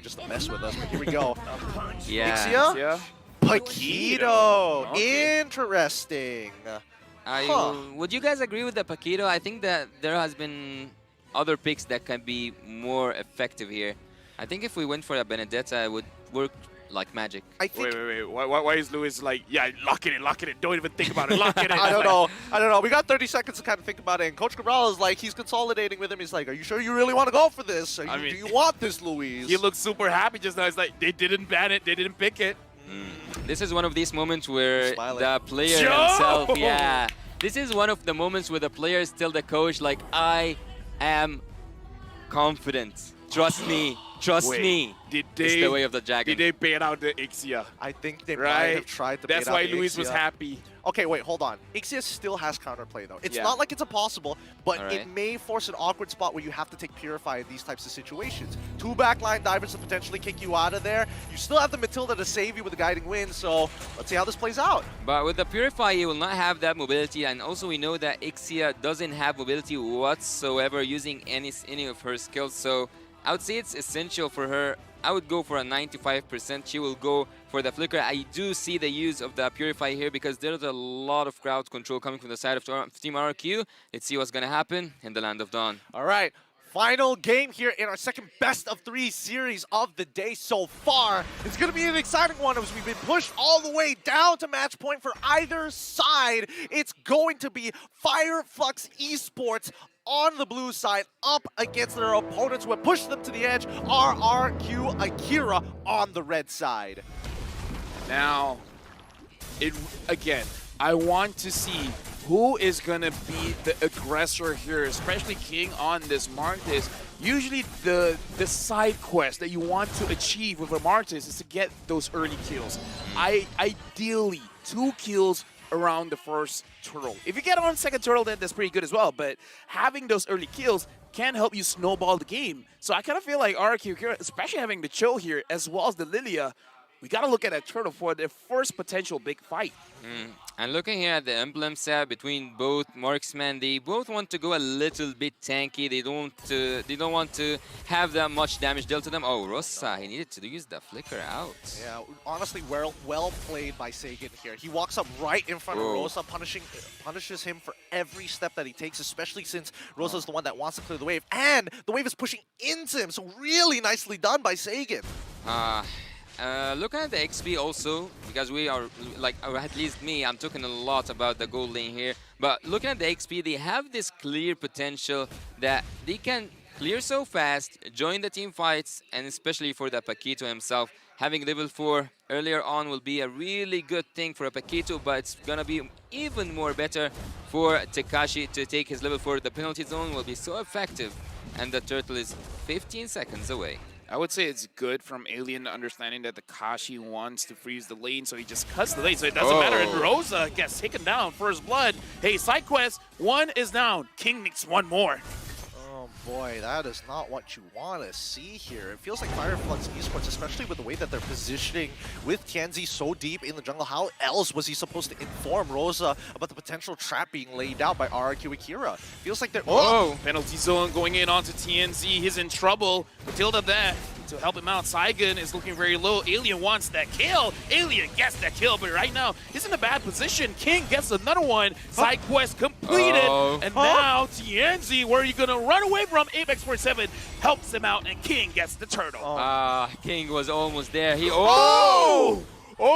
just to mess with us, but here we go. Yeah. Ixia? Paquito! Okay. Interesting. Would you guys agree with the Paquito? I think that there has been other picks that can be more effective here. I think if we went for a Benedetta, it would work like magic. I think Wait. Why is Lewis like, yeah, lock it in. Don't even think about it. Lock it in. I don't know. We got 30 seconds to kind of think about it. And Coach Cabral is like, he's consolidating with him. He's like, are you sure you really want to go for this? Do you want this, Luis? He looks super happy just now. It's like, they didn't ban it. They didn't pick it. This is one of these moments where the player Joe! himself, yeah. This is one of the moments where the players tell the coach, like, I am confident. Trust me. Trust me. It's the way of the dragon. Did they bait out the Ixia? I think they might have tried to bait out That's why the Luis Ixia. was happy. Okay, wait, hold on. Ixia still has counterplay, though. It's not like it's impossible, but it may force an awkward spot where you have to take Purify in these types of situations. 2 backline divers to potentially kick you out of there. You still have the Matilda to save you with the guiding wind, so let's see how this plays out. But with the Purify, you will not have that mobility, and also we know that Ixia doesn't have mobility whatsoever using any of her skills, so I would say it's essential for her. I would go for a 95%. She will go for the Flicker. I do see the use of the Purify here because there's a lot of crowd control coming from the side of Team Rrq. Let's see what's going to happen in the Land of Dawn. All right. Final game here in our second best of 3 series of the day so far. It's going to be an exciting one as we've been pushed all the way down to match point for either side. It's going to be Fireflux Esports on the blue side up against their opponents who have pushed them to the edge, Rrq Akira on the red side. Now, again, I want to see who is going to be the aggressor here, especially King on this Martis. Usually the side quest that you want to achieve with a Martis is to get those early kills. Ideally, 2 kills around the first turtle. If you get on second turtle, then that's pretty good as well, but having those early kills can help you snowball the game. So I kind of feel like Rrq, especially having the Cho here as well as the Lilia, we got to look at that turtle for their first potential big fight. And looking here at the emblem set between both marksmen, they both want to go a little bit tanky. They don't want to have that much damage dealt to them. Oh, Rosa, he needed to use the flicker out. Yeah, honestly, well played by Sagan here. He walks up right in front of Rosa, punishes him for every step that he takes, especially since Rosa's the one that wants to clear the wave. And the wave is pushing into him, so really nicely done by Sagan. Looking at the XP also, because we are, like, or at least me, I'm talking a lot about the gold lane here, but looking at the XP, they have this clear potential that they can clear so fast, join the team fights, and especially for the Paquito himself, having level 4 earlier on will be a really good thing for a Paquito, but it's gonna be even more better for Tekashi to take his level 4. The penalty zone will be so effective, and the turtle is 15 seconds away. I would say it's good from Alien understanding that the Kashi wants to freeze the lane, so he just cuts the lane, so it doesn't matter. And Rosa gets taken down, first blood. Hey, side quest, 1 is down. King needs 1 more. Oh boy, that is not what you want to see here. It feels like Fireflux Esports, especially with the way that they're positioning with Tianzi so deep in the jungle. How else was he supposed to inform Rosa about the potential trap being laid out by Rrq Akira? Feels like they're... Penalty zone going in onto TNZ. He's in trouble. Matilda there to help him out. Saigon is looking very low. Alien wants that kill. Alien gets that kill, but right now he's in a bad position. King gets another one. Side quest completed. And now TNZ, where are you going to run away from? Apex 47 helps him out, and King gets the turtle. King was almost there. He Oh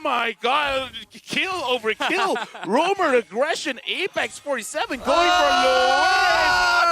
my god, kill over kill. Roamer aggression, Apex 47 going for Luis.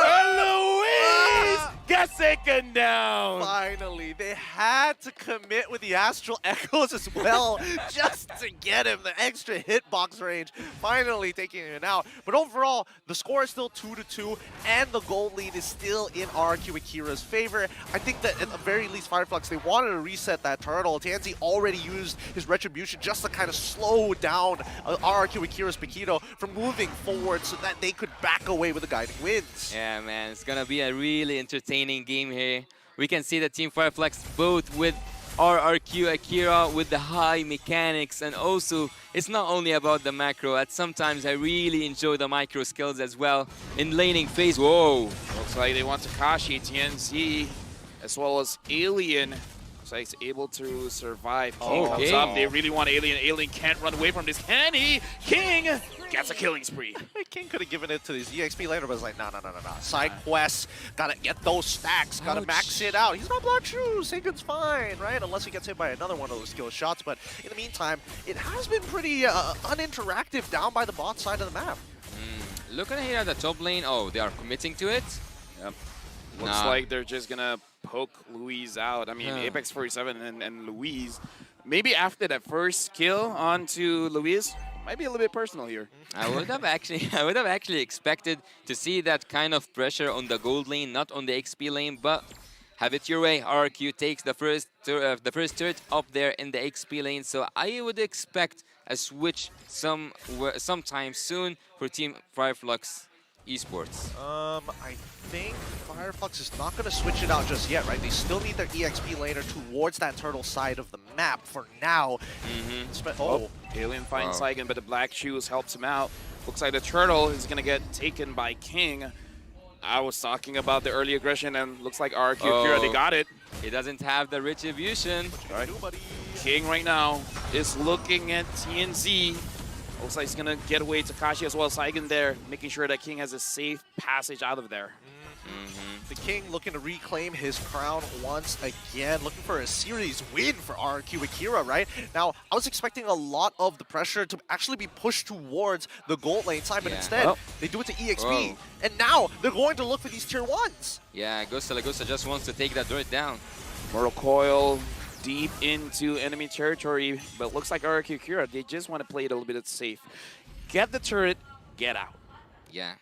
And Luis gets taken down. Finally, they had to commit with the Astral Echoes as well just to get him the extra hitbox range. Finally taking it out. But overall, the score is still 2-2, and the gold lead is still in Rrq Akira's favor. I think that at the very least, Fireflux, they wanted to reset that turtle. Tianzi already used his Retribution just to kind of slow down Rrq Akira's Paquito from moving forward so that they could back away with the guiding winds. Yeah, man, it's gonna be a really entertaining game here. We can see the Team Fireflux both with Rrq Akira with the high mechanics, and also it's not only about the macro. At sometimes I really enjoy the micro skills as well in laning phase. Whoa! Looks like they want Tekashi, TNZ, as well as Alien So he's able to survive. King Oh, comes King. up. They really want Alien. Alien can't run away from this. Can he? King gets a killing spree. King could have given it to his EXP later, but it's like, no. Side quests, gotta get those stacks, gotta max it out. He's got block shoes, Sagan's fine, right? Unless he gets hit by another one of those skill shots. But in the meantime, it has been pretty uninteractive down by the bot side of the map. Looking here at the top lane, oh, they are committing to it. Yep. Looks like they're just gonna poke Louise out. I mean, Apex 47 and Louise. Maybe after that first kill onto Louise, might be a little bit personal here. I would have actually expected to see that kind of pressure on the gold lane, not on the XP lane, but have it your way. Rrq takes the first turret up there in the XP lane, so I would expect a switch sometime soon for Team Fireflux Esports. I think Fireflux is not going to switch it out just yet, right? They still need their EXP laner towards that turtle side of the map for now. Alien finds Saigon, but the black shoes helps him out. Looks like the turtle is going to get taken by King. I was talking about the early aggression, and looks like Rrq Akira, they got it. He doesn't have the retribution. Right. King right now is looking at TNZ. Looks like he's going to get away Takashi as well as Saigon there, making sure that King has a safe passage out of there. The King looking to reclaim his crown once again, looking for a series win for Rrq Akira, right? Now, I was expecting a lot of the pressure to actually be pushed towards the gold lane side, but instead, they do it to EXP. And now, they're going to look for these tier 1s. Yeah, Gusta just wants to take that dirt down. Mortal Coil deep into enemy territory, but looks like Rrq Akira, they just want to play it a little bit safe. Get the turret, get out. Yeah,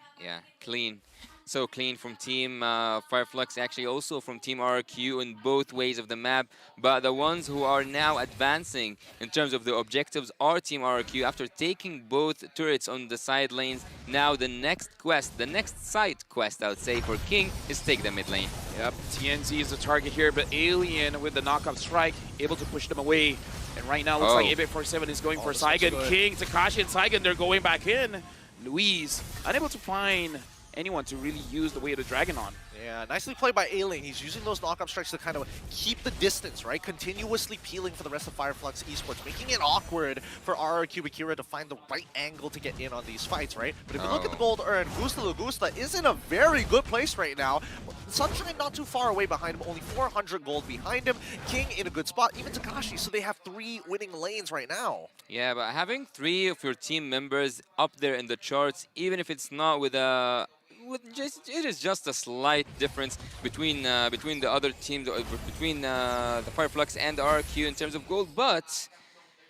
clean. So clean from Team Fireflux, actually also from Team Rrq in both ways of the map. But the ones who are now advancing in terms of the objectives are Team Rrq after taking both turrets on the side lanes. Now the next quest, the next side quest, I would say, for King is take the mid lane. Yep, TNZ is the target here, but Alien with the knockup strike, able to push them away. And right now, looks like Apex 47 is going for Saigon. King, Takashi, and Saigon, they're going back in. Louise, unable to find anyone to really use the way of the dragon on. Yeah, nicely played by Alien. He's using those knockup strikes to kind of keep the distance, right? Continuously peeling for the rest of Fireflux Esports, making it awkward for Rrq Akira to find the right angle to get in on these fights, right? But if you look at the gold earned, Gusta Lagusta is in a very good place right now. Sunshine not too far away behind him, only 400 gold behind him. King in a good spot, even Takashi, so they have 3 winning lanes right now. Yeah, but having 3 of your team members up there in the charts, even if it's not with a it is just a slight difference between the other teams, between the Fireflux and the Rrq in terms of gold, but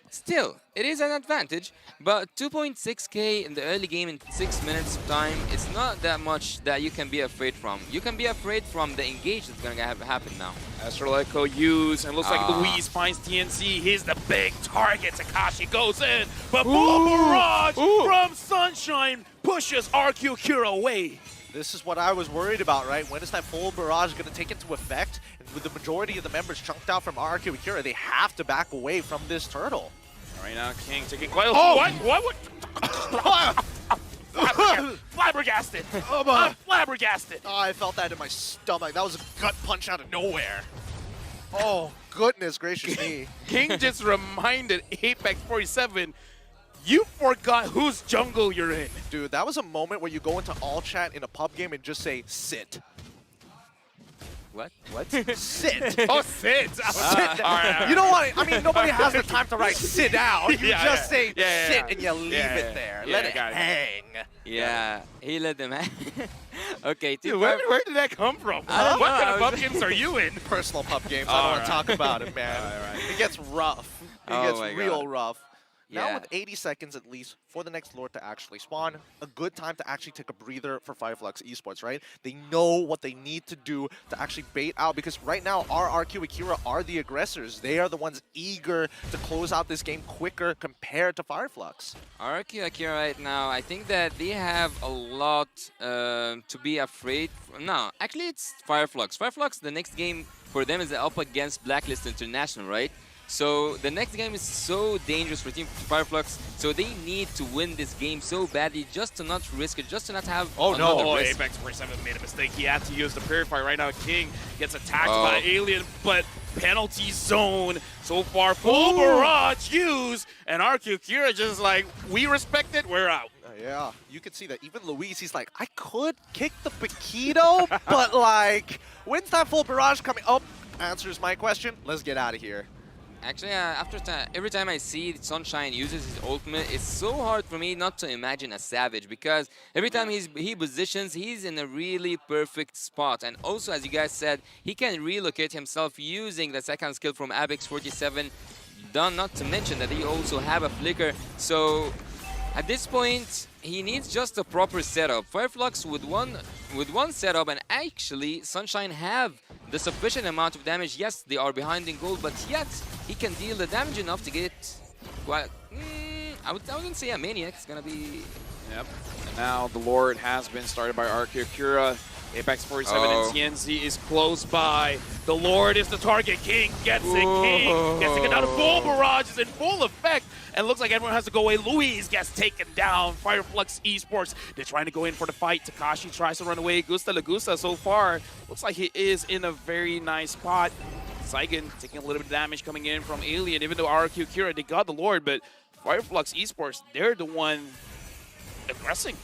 still, it is an advantage. But 2.6k in the early game in 6 minutes of time, it's not that much that you can be afraid from. You can be afraid from the engage that's going to happen now. Astral Echo used, and looks like Louise finds TNC. He's the big target. Takashi goes in, but Boom Barrage from Sunshine pushes Rrq Akira away. This is what I was worried about, right? When is that full barrage going to take into effect? And with the majority of the members chunked out from Rrq Akira, they have to back away from this turtle. Right now, King taking quite a... Oh, what? Flabbergasted. I'm flabbergasted. Oh, I felt that in my stomach. That was a gut punch out of nowhere. Oh, goodness gracious me. King just reminded Apex 47, you forgot whose jungle you're in. Dude, that was a moment where you go into all chat in a pub game and just say, sit. What? Sit. Oh, sit. Sit. Right. You don't want to, I mean, nobody has the time to write sit down. You just say sit and you leave it there. Let it hang. Yeah, he let them hang. Okay, dude, where did that come from? What kind of pub games are you in? Personal pub games. I don't want to talk about it, man. It gets rough. It gets real rough. Now with 80 seconds at least for the next Lord to actually spawn, a good time to actually take a breather for Fireflux Esports, right? They know what they need to do to actually bait out, because right now Rrq Akira are the aggressors. They are the ones eager to close out this game quicker compared to Fireflux. Rrq Akira right now, I think that they have a lot to be afraid. No, actually it's Fireflux. Fireflux, the next game for them is up against Blacklist International, right? So the next game is so dangerous for Team Fireflux, so they need to win this game so badly just to not risk it, just to not have another risk. Apex 47 made a mistake. He had to use the Purify right now. King gets attacked by Alien, but penalty zone. So far, full barrage used, and Rrq Akira just like, we respect it, we're out. Yeah, you can see that even Luis, he's like, I could kick the Paquito, but like, when's that full barrage coming? Oh, answers my question. Let's get out of here. Actually, every time I see Sunshine uses his ultimate, it's so hard for me not to imagine a Savage, because every time he positions, he's in a really perfect spot. And also, as you guys said, he can relocate himself using the second skill from Abex 47. Not to mention that he also have a flicker. So at this point, he needs just a proper setup. Fireflux with one setup, and actually Sunshine have the sufficient amount of damage. Yes, they are behind in gold, but yet he can deal the damage enough to get quite. I wouldn't say a maniac. It's gonna be. Yep. And now the Lord has been started by Rrq Akira. Apex 47 and TNZ is close by. The Lord is the target. King gets it. King gets taken down. Full barrage is in full effect. And looks like everyone has to go away. Luis gets taken down. Fireflux Esports, they're trying to go in for the fight. Takashi tries to run away. Gusta Lagusta so far looks like he is in a very nice spot. Saigon taking a little bit of damage coming in from Alien, even though Rrq Akira, they got the Lord, but Fireflux Esports, they're the one aggressing.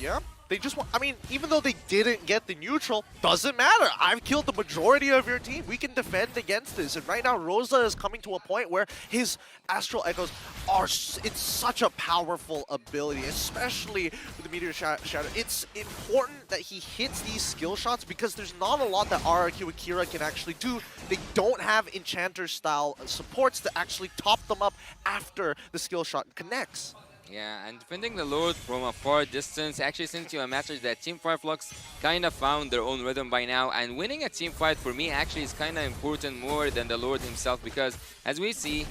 Yeah. They just want, I mean, even though they didn't get the neutral, doesn't matter. I've killed the majority of your team. We can defend against this. And right now, Rosa is coming to a point where his Astral Echoes are, it's such a powerful ability, especially with the Meteor Shadow. It's important that he hits these skill shots because there's not a lot that Rrq Akira can actually do. They don't have Enchanter-style supports to actually top them up after the skill shot connects. Yeah, and defending the Lord from a far distance actually sends you a message that Team Fireflux kind of found their own rhythm by now, and winning a team fight for me actually is kind of important more than the Lord himself, because as we see,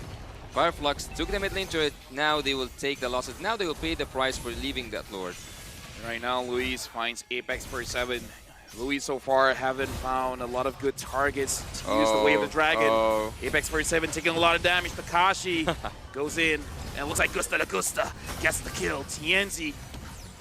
Fireflux took the mid lane turret, now they will take the losses, now they will pay the price for leaving that Lord. Right now, Luis finds Apex 47. Luis so far haven't found a lot of good targets to use the Wave of the Dragon. Apex 47 taking a lot of damage. Takashi goes in, and it looks like Gusta Lagusta gets the kill. TNZ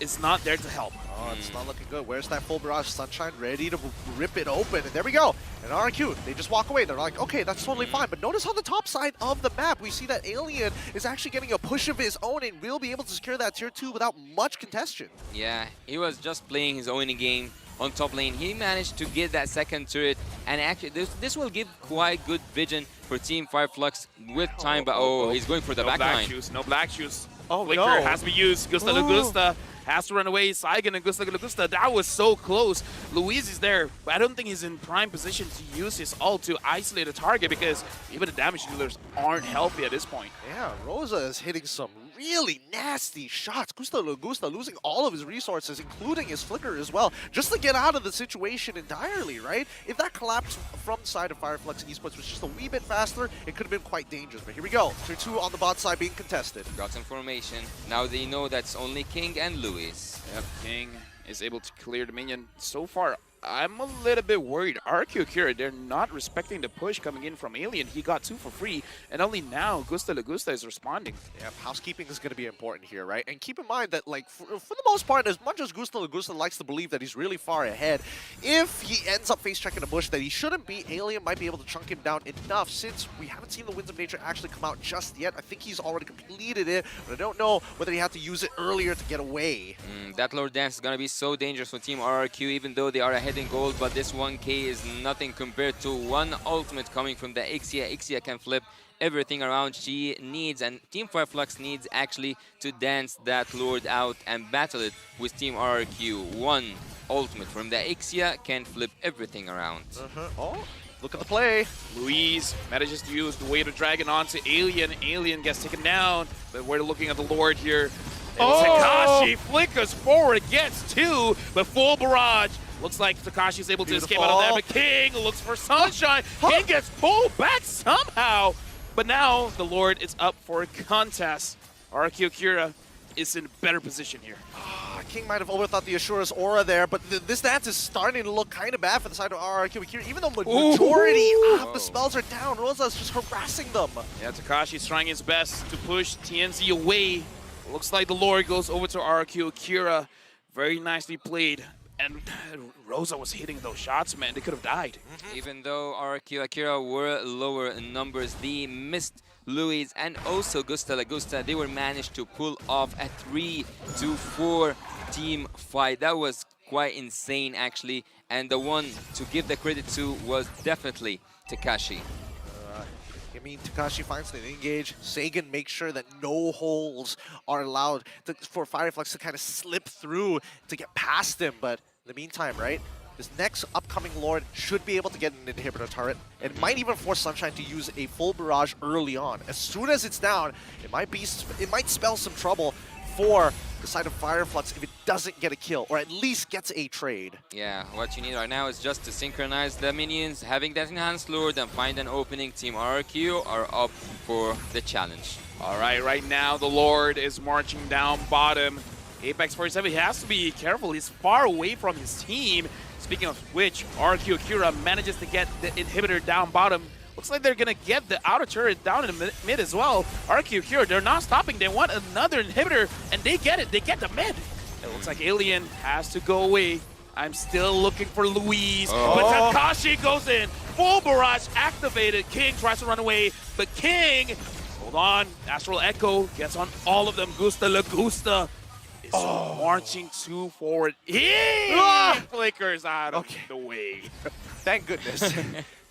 is not there to help. Oh, it's not looking good. Where's that full barrage? Sunshine ready to rip it open. And there we go. And Rrq, they just walk away. They're like, okay, that's totally fine. But notice on the top side of the map, we see that Alien is actually getting a push of his own and will be able to secure that tier 2 without much contention. Yeah, he was just playing his own game on top lane. He managed to get that second turret, and actually this will give quite good vision for Team Fireflux with time, but he's going for the back line. No black shoes. Oh, Flicker no. has to be used. Gusta Lagusta has to run away. Saigon and Gusta Lagusta, that was so close. Luis is there, but I don't think he's in prime position to use his ult to isolate a target, because even the damage dealers aren't healthy at this point. Yeah, Rosa is hitting some really nasty shots. Gusta Lagusta losing all of his resources, including his flicker as well, just to get out of the situation entirely, right? If that collapse from the side of Fireflux Esports was just a wee bit faster, it could have been quite dangerous. But here we go. Tier 2 on the bot side being contested. Got some formation. Now they know that's only King and Luis. Yep, King is able to clear the minion. So far, I'm a little bit worried. Rrq Akira, they're not respecting the push coming in from Alien. He got 2 for free, and only now Gusta Lagusta is responding. Yeah, housekeeping is going to be important here, right? And keep in mind that, like, for the most part, as much as Gusta Lagusta likes to believe that he's really far ahead, if he ends up face-checking a bush that he shouldn't be, Alien might be able to chunk him down enough. Since we haven't seen the Winds of Nature actually come out just yet, I think he's already completed it, but I don't know whether he had to use it earlier to get away. That Lord Dance is going to be so dangerous for Team Rrq, even though they are ahead in gold, but this 1k is nothing compared to one ultimate coming from the Ixia. Ixia can flip everything around she needs, and Team Fireflux needs actually to dance that Lord out and battle it with Team Rrq. One ultimate from the Ixia can flip everything around. Oh, look at the play. Luis manages to use the Wave of Dragon onto Alien. Alien gets taken down, but we're looking at the Lord here. Takashi flickers forward, gets 2, but full barrage. Looks like Takashi's able to escape out of there, but King looks for Sunshine. King gets pulled back somehow. But now the Lord is up for a contest. Rrq Akira is in a better position here. King might have overthought the Ashura's aura there, but this dance is starting to look kind of bad for the side of Rrq Akira, even though majority of the spells are down. Rosa's just harassing them. Yeah, Takashi's trying his best to push TNZ away. Looks like the Lord goes over to Rrq Akira. Very nicely played. And Rosa was hitting those shots, man. They could have died. Even though Rrq Akira were lower in numbers, they missed Luis and also Gusta Lagusta. They were managed to pull off a 3-4 team fight. That was quite insane, actually. And the one to give the credit to was definitely Takashi. I mean, Takashi finds the engage. Sagan makes sure that no holes are allowed for Fireflux to kind of slip through to get past him. But in the meantime, right, this next upcoming Lord should be able to get an inhibitor turret. It might even force Sunshine to use a full barrage early on. As soon as it's down, it might spell some trouble for the side of Fireflux if it doesn't get a kill, or at least gets a trade. Yeah, what you need right now is just to synchronize the minions, having that enhanced lord, and find an opening. Team Rrq are up for the challenge. All right now the Lord is marching down bottom. Apex 47 has to be careful. He's far away from his team. Speaking of which, Rrq Akira manages to get the inhibitor down bottom. Looks like they're gonna get the outer turret down in the mid as well. Rrq Akira, they're not stopping. They want another inhibitor, and they get it. They get the mid. It looks like Alien has to go away. I'm still looking for Luis, but Takashi goes in. Full barrage activated. King tries to run away, but King, hold on. Astral Echo gets on all of them. Gusta Lagusta is marching too forward. He flickers out of the way. Thank goodness.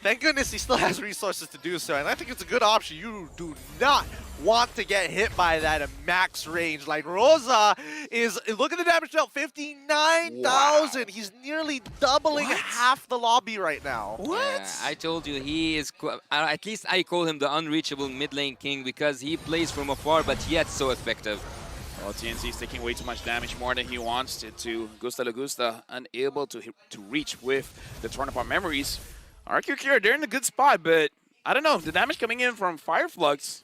Thank goodness he still has resources to do so, and I think it's a good option. You do not want to get hit by that at max range. Like, Rosa is, look at the damage dealt, 59,000. Wow. He's nearly doubling half the lobby right now. What? Yeah, I told you, he is, at least I call him the unreachable mid lane king because he plays from afar, but yet so effective. Well, TNC is taking way too much damage, more than he wants it to. Gusta Lagusta unable to reach with the Torn Apart Memories. Rrq Akira, they're in a good spot, but I don't know. The damage coming in from Fireflux,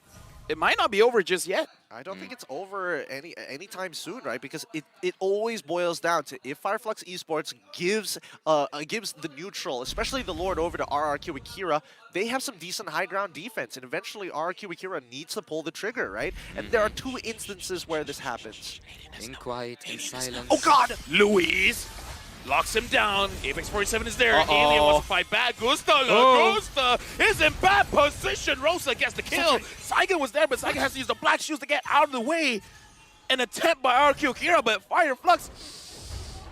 it might not be over just yet. I don't think it's over anytime soon, right? Because it always boils down to if Fireflux Esports gives the neutral, especially the Lord, over to Rrq Akira, they have some decent high ground defense, and eventually Rrq Akira needs to pull the trigger, right? And there are two instances where this happens. In quiet, in silence. Oh God! Luis locks him down. Apex 47 is there. Alien wants to fight back. Gusta Lagusta is in bad position. Rosa gets the kill. Saigon was there, but Saigon has to use the black shoes to get out of the way. An attempt by Rrq Akira, but Fireflux,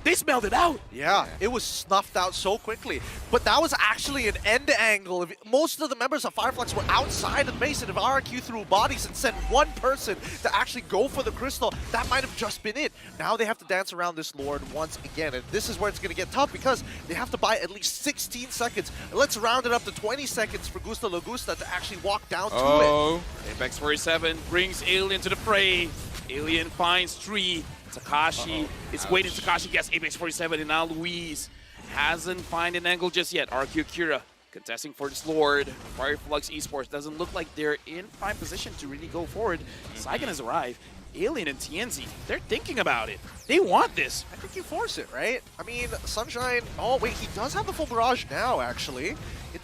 they smelled it out. Yeah, it was snuffed out so quickly. But that was actually an end angle. Most of the members of Fireflux were outside of the base, and if Rrq threw bodies and sent one person to actually go for the crystal, that might have just been it. Now they have to dance around this Lord once again, and this is where it's going to get tough because they have to buy at least 16 seconds. And let's round it up to 20 seconds for Gusta Lagusta to actually walk down to it. Apex 47 brings Alien to the fray. Alien finds Tree. Takashi is waiting. Takashi gets Apex 47, and now Luis hasn't found an angle just yet. Rrq Akira contesting for this Lord. Fireflux Esports doesn't look like they're in prime position to really go forward. Saigon has arrived. Alien and TNZ, they're thinking about it. They want this. I think you force it, right? I mean, Sunshine, oh wait, he does have the full barrage now, actually.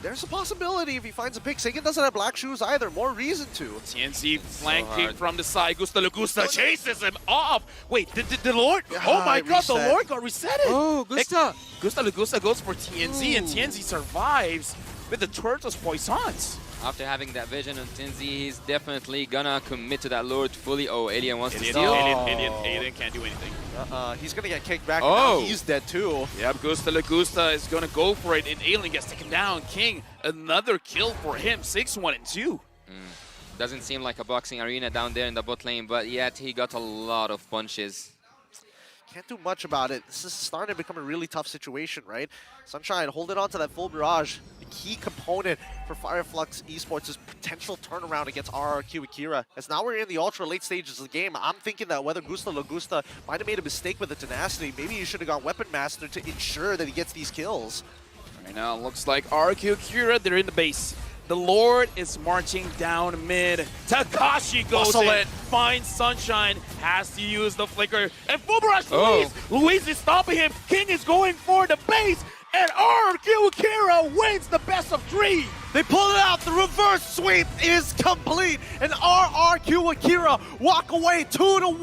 There's a possibility if he finds a pick. Sagan doesn't have black shoes either, more reason to. TNZ flanking from the side. Gusta Lagusta chases him off. Wait, the Lord? Oh my God, the Lord got resetted. Oh, Gusta. Gusta Lagusta goes for TNZ, and TNZ survives with the Turtles Poissons. After having that vision on Tinzy, he's definitely gonna commit to that Lord fully. Oh, Alien wants to steal. Alien can't do anything. He's gonna get kicked back, and now he's dead too. Yep, Gusta Lagusta is gonna go for it, and Alien gets taken down. King, another kill for him, 6-1 and 2. Doesn't seem like a boxing arena down there in the bot lane, but yet he got a lot of punches. Can't do much about it. This is starting to become a really tough situation, right? Sunshine holding on to that full barrage. The key component for Fireflux Esports' potential turnaround against Rrq Akira. As now we're in the ultra late stages of the game, I'm thinking that whether Gusta Lagusta might have made a mistake with the tenacity, maybe he should have gone Weapon Master to ensure that he gets these kills. Right now, looks like Rrq Akira, they're in the base. The Lord is marching down mid. Takashi goes in, finds Sunshine, has to use the flicker, and full barrage Luis. Luis is stopping him. King is going for the base, and Rrq Akira wins the best of 3. They pull it out. The reverse sweep is complete, and Rrq Akira walk away 2-1.